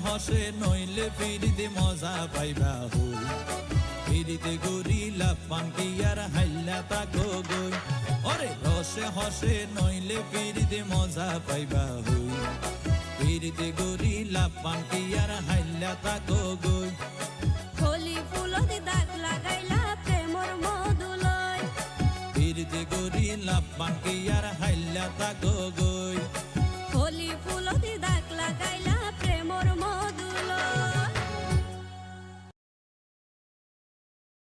হসে নইলে ফিরিতে মজা পাইবা হই ফিরিতে গরিলা পান কি আর হাইলা তাকো গই ওরে রসে হসে নইলে ফিরিতে মজা পাইবা হই ফিরিতে গরিলা পান কি আর হাইলা তাকো গই কলি ফুলতি দাগ লাগাইলা প্রেমর মধুলয় ফিরিতে গরিলা পান কি আর হাইলা তাকো